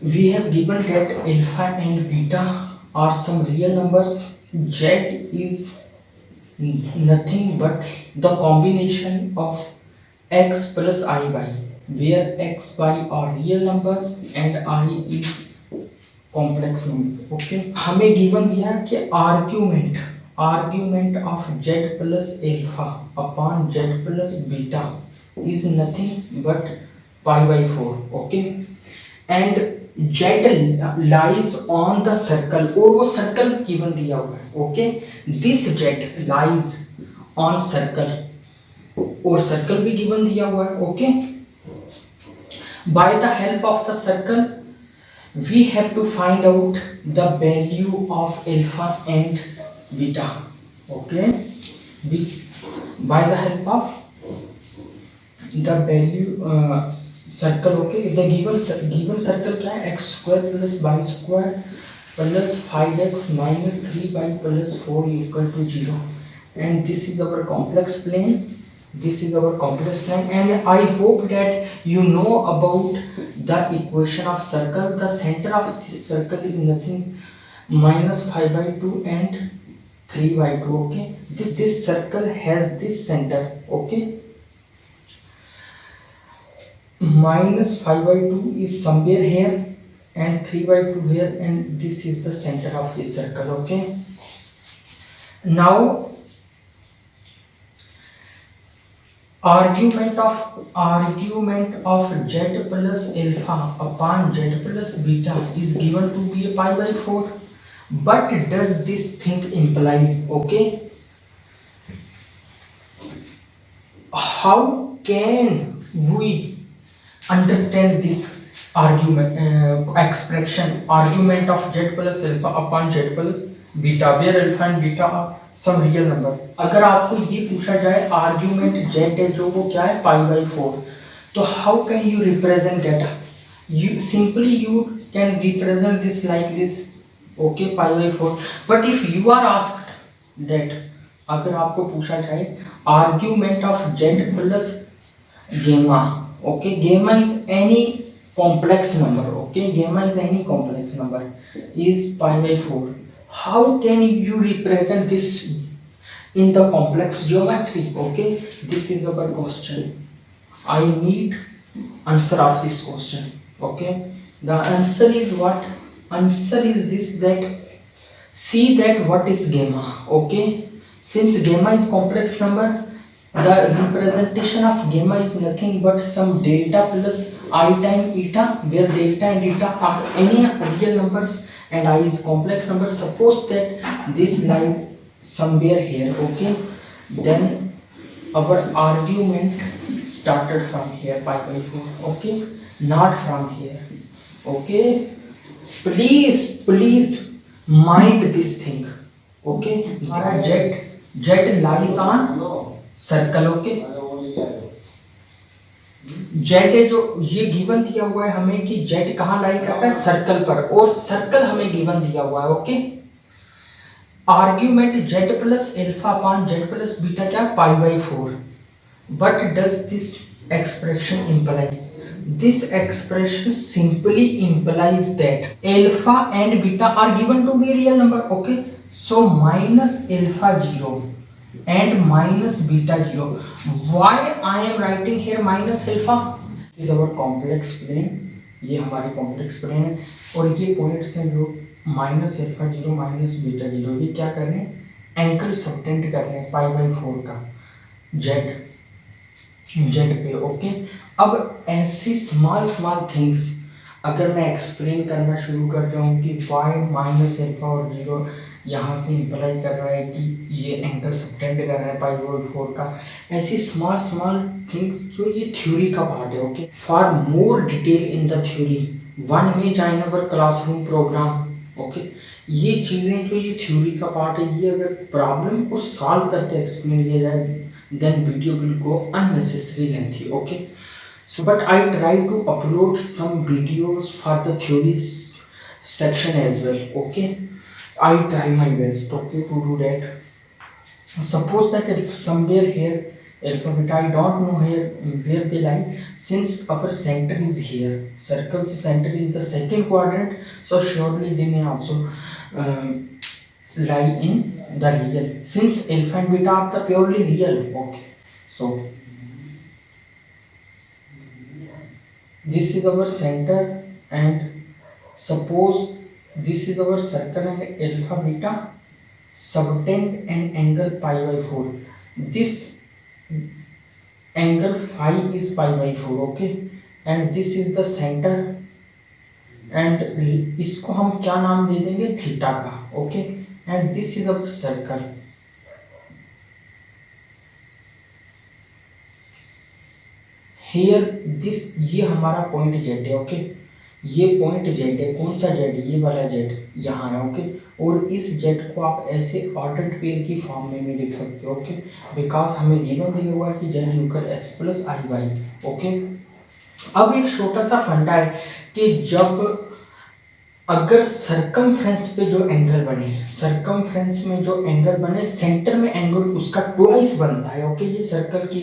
We have given that alpha and beta are some real numbers. Z is nothing but the combination of x plus iy, where x, y are real numbers and I is complex number. Okay, हमें given दिया कि argument of z plus alpha upon z plus beta is nothing but pi by 4. Okay, and z lies on the circle, और वो circle given दिया हुआ है. Okay, this z lies on circle, और circle भी given दिया हुआ है. Okay, by the help of the circle we have to find out the value of alpha and beta. Okay, we, by the help of the value circle. Okay, the given circle क्या है, x square plus y square plus 5x minus 3y plus 4 equal to 0, and this is our complex plane. This is our complex plane, and I hope that you know about the equation of circle. The center of this circle is nothing minus 5 by 2 and 3 by 2. Okay, this circle has this center. Okay, minus 5 by 2 is somewhere here and 3 by 2 here, and this is the center of this circle. Okay, now argument of z plus alpha upon z plus beta is given to be a pi by 4. But does this thing imply? Okay, how can we understand this argument of z plus alpha upon z plus beta, where alpha and beta are some real number. अगर आपको ये पूछा जाए argument z है जो वो क्या है पाई बाई 4, तो how can you represent data? You simply you can represent this like this. Okay, pi by 4. But if you are asked that, अगर आपको पूछा जाए argument of z plus gamma. Okay, gamma is any complex number. Okay, gamma is any complex number is pi by 4. How can you represent this in the complex geometry? Okay, this is our question. I need answer of this question. Okay, the answer is what? Answer is this, that see that what is gamma. Okay, since gamma is complex number, the representation of gamma is nothing but some delta plus I time eta, where delta and eta are any real numbers and I is complex number. Suppose that this lies somewhere here. Okay, then our argument started from here pi by 4. Okay, not from here. Okay, please mind this thing. Okay, z lies on circle. Okay, Z जो ये given दिया हुआ है हमें कि Z कहाँ लाई कर रहा है, सर्कल पर, और सर्कल हमें गिवन दिया हुआ है. Okay, argument Z plus alpha upon Z plus beta क्या, pi by 4. But does this expression imply? This expression simply implies that alpha and beta are given to be real number. Okay, so minus alpha 0 and minus beta 0. Why I am writing here minus alpha? This is our complex plane. ये हमारी complex plane है, और ये points हैं जो minus alpha 0 minus beta 0, ये क्या कर रहे हैं, एंगल सबटेंड कर रहे हैं पाई बाई 4 का z पे. ओके, अब ऐसी स्मॉल थिंग्स अगर मैं एक्सप्लेन करना शुरू कर जाऊँ कि y माइनस एल्फा और 0 यहाँ से इंप्लाई कर रहा है कि ये एंगल सबटेंड कर रहा है पाई बाई 4 का, ऐसी स्मॉल थिंग्स जो ये थ्योरी का पार्ट है. Okay, for more detail in the theory one में join our classroom programme. Okay, ये चीज़ें जो ये थ्योरी का पार्ट है, ये अगर प्रॉब्लम को सॉल्व करते एक्सप्लेन किया जाए then video will go unnecessary lengthy. Okay, so but I try to upload some videos for the theories section as well. Okay, I try my best. Okay, to do that. Suppose that if somewhere here alpha beta I don't know here where they lie. Since our center is here, circle's center is the second quadrant, so surely they may also lie in the real. Since alpha and beta are the purely real, okay. So this is our center, and suppose this is our circle and alpha beta subtend an angle pi by 4. This angle phi is pi by 4, okay, and this is the center, and इसको हम क्या नाम दे देंगे, theta का, okay, and this is our circle. Here this, ये हमारा point Z है, okay, ये पॉइंट जेड है. कौन सा जेड? ये वाला जेड यहाँ है, ओके. और इस जेड को आप ऐसे ऑर्डर्ड पेयर की फॉर्म में भी लिख सकते हो, ओके, बिकॉज हमें गिवन दिया हुआ है कि जेड इक्वल एक्स प्लस आई वाई, ओके. अब एक छोटा सा फंडा है कि जब अगर सरकमफ्रेंस पे जो एंगल बने, सरकमफ्रेंस में जो एंगल बने, सेंटर में एंगल उसका ट्वाइस बनता है, ओके. ये सर्कल की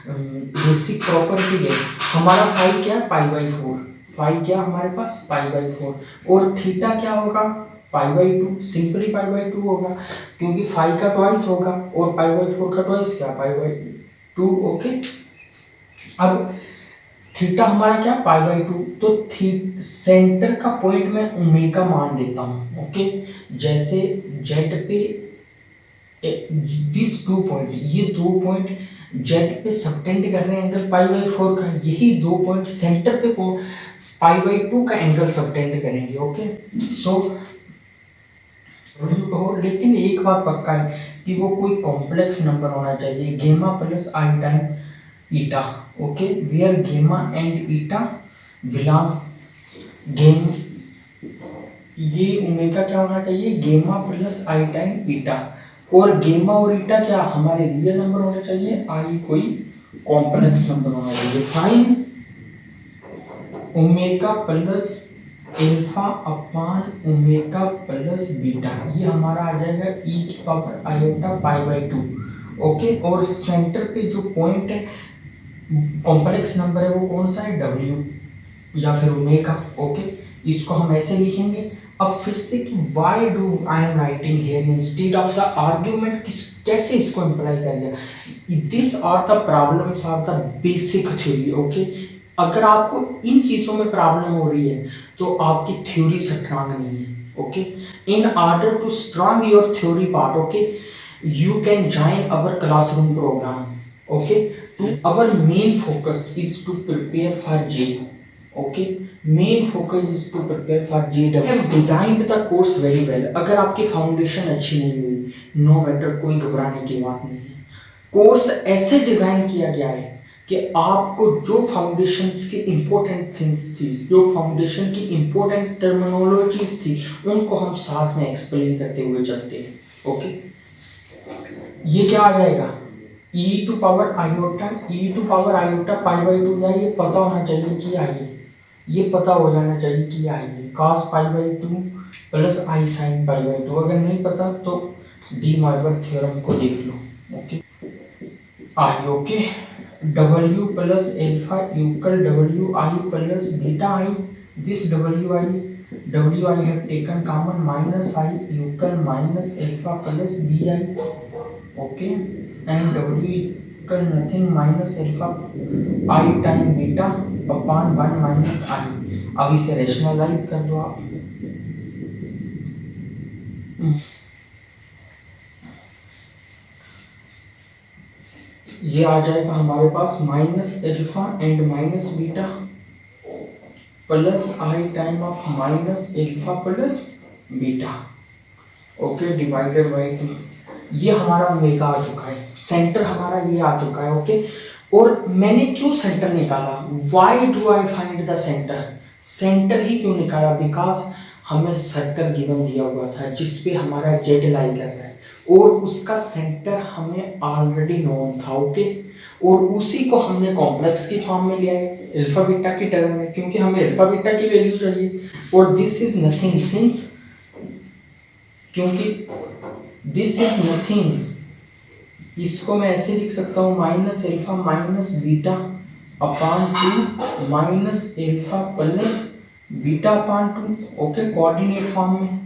बेसिक प्रॉपर्टी है. हमारा फाई क्या है? पाई बाई 4. फाई क्या हमारे पास? पाई बाई 4. और थीटा क्या होगा? पाई बाई 2. सिंपली पाई बाई 2 होगा, क्योंकि फाई का ट्वाइस होगा और पाई बाई 4 का ट्वाइस क्या? Pi by 2, okay. अब थीटा हमारा क्या? Pi by 2. तो सेंटर का पॉइंट में ओमेगा मान लेता हूं, ओके. जैसे जेड पे दिस 2 पॉइंट, ये 2 पॉइंट जेड पे सबटेंड कर रहे हैं एंगल पाई बाई 4 का. यही 2 पॉइंट सेंटर पे पाई बाई 2 का एंगल सबटेंड करेंगे, ओके. सो लेकिन एक बात पक्का है कि वो कोई कॉम्प्लेक्स नंबर होना चाहिए, gamma plus I time eta, okay, where gamma and eta belong game. ये ओमेगा क्या होना चाहिए? गेमा प्लस आई टाइम ईटा. और गेमा और ईटा क्या हमारे रियल नंबर होने चाहिए, आई कोई कॉम्प्लेक्स नंबर होना चाहिए. Fine omega plus alpha upon omega plus beta, ये हमारा आ जाएगा ई की power iota pi by 2, okay. और सेंटर पे जो पॉइंट है कॉम्प्लेक्स नंबर है वो कौन सा है? डब्ल्यू या फिर ओमेगा, ओके. इसको हम ऐसे लिखेंगे. अब फिर से कि why do I am writing here instead of the argument, कैसे इसको इम्प्लाई कर लिया. This are the problems of the basic theory, okay. अगर आपको इन चीजों में प्रॉब्लम हो रही है तो आपकी थ्योरी स्ट्रांग नहीं है, okay. In order to strong your theory part, okay, you can join our classroom program, okay. To our main focus is to prepare for J, okay. Main focus is to prepare for JEE. I have designed the course very well. अगर आपकी foundation अच्छी नहीं हुई, no matter, कोई घबराने की बात नहीं है. कोर्स ऐसे डिजाइन किया गया है कि आपको जो फाउंडेशंस की इंपॉर्टेंट थिंग्स थी, जो फाउंडेशन की इंपॉर्टेंट टर्मिनोलॉजीज थी, उनको हम साथ में एक्सप्लेन करते हुए चलते हैं, ओके. ये क्या आ जाएगा? e to power iota pi by 2. यार ये पता होना चाहिए कि आइए, ये पता हो जाना चाहिए कि आइए cos pi by 2 plus I sine pi by 2. अगर नहीं पता तो डी मार्गर थ्योरम को देख लो, okay. I, okay. w plus alpha equal w I plus beta I. This w I have taken common, minus I equal minus alpha plus bi, okay, and w equal nothing minus alpha I time beta upon 1 minus I. अब इसे rationalise कर दो आप. ये आ जाएगा हमारे पास minus alpha and minus beta plus I time of minus alpha plus beta, okay, divided by 2. ये हमारा ओमेगा आ चुका है. सेंटर हमारा ये आ चुका है, ओके. और मैंने क्यों सेंटर निकाला? Why do I find the centre? Centre ही क्यों निकाला? बिकॉज हमें सर्कल गिवन दिया हुआ था जिसपे हमारा जेड लाई कर रहा है और उसका सेंटर हमें ऑलरेडी नोन था, ओके. और उसी को हमने कॉम्प्लेक्स की फॉर्म में लिया है अल्फा बीटा की टर्म में, क्योंकि हमें अल्फा बीटा की वैल्यू चाहिए. और दिस इज नथिंग, सिंस क्योंकि दिस इज नथिंग इसको मैं ऐसे लिख सकता हूँ माइनस एल्फा माइनस बीटा अपान 2 माइनस एल्फा प्लस बीटा अपान 2, ओके, कोऑर्डिनेट फॉर्म में,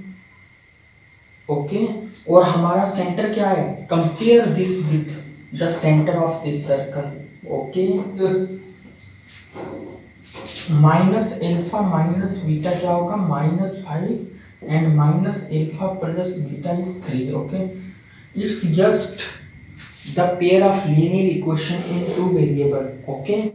ओके। और हमारा सेंटर क्या है, compare this with the centre of this circle, okay. Minus alpha minus beta क्या होगा, -5 and minus alpha plus beta is 3, okay. It's just the pair of linear equation in two variable, okay।